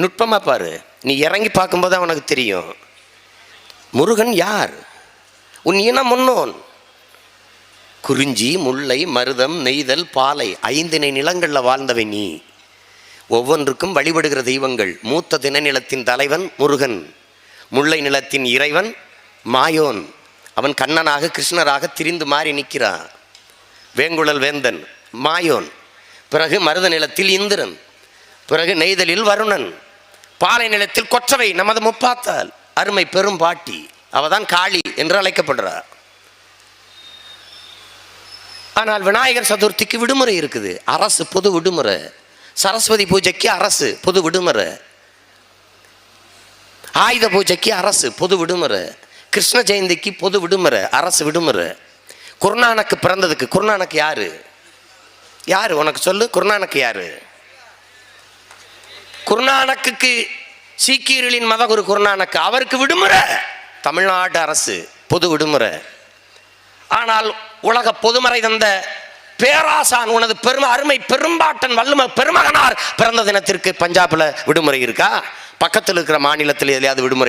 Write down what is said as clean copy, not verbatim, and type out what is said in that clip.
நுட்பமாக பாரு, நீ இறங்கி பார்க்கும்போது அவனுக்கு தெரியும். முருகன் யார்? உன் இனம் முன்னோன். குறிஞ்சி, முல்லை, மருதம், நெய்தல், பாலை 5 நிலங்களில் வாழ்ந்தவை நீ. ஒவ்வொன்றுக்கும் வழிபடுகிற தெய்வங்கள். மூத்த திணைநிலத்தின் தலைவன் முருகன், முல்லை நிலத்தின் இறைவன் மாயோன். அவன் கண்ணனாக கிருஷ்ணராக திரிந்து மாறி நிற்கிறான். வேங்குழல் வேந்தன் மாயோன். பிறகு மருத நிலத்தில் இந்திரன், பிறகு நெய்தலில் வருணன், பாலை நிலத்தில் கொற்றவை நமது முப்பாத்தால் அருமை பெரும் பாட்டி. அவதான் காளி என்று அழைக்கப்படுறார். ஆனால் விநாயகர் சதுர்த்திக்கு விடுமுறை இருக்குது, அரசு பொது விடுமுறை. சரஸ்வதி பூஜைக்கு அரசு பொது விடுமுறை. ஆயுத பூஜைக்கு அரசு பொது விடுமுறை. கிருஷ்ண ஜெயந்திக்கு பொது விடுமுறை, அரசு விடுமுறை. குருநானக்கு பிறந்ததுக்கு, குருநானக் யாரு? யாரு உனக்கு சொல்லு? குருநானக் யாரு? குருநானக்கு சீக்கியர்களின் மதகுரு குருநானக், அவருக்கு விடுமுறை. தமிழ்நாடு அரசு பொது விடுமுறை. ஆனால் உலக பொதுமறை தந்த பேராசான் உனது அருமை பெரும்பாட்டன் வள்ளுவ பெருமகனார் பிறந்த தினத்திற்கு பஞ்சாப்ல விடுமுறை இருக்கா? பக்கத்தில் இருக்கிற மாநிலத்தில் எதையாவது விடுமுறை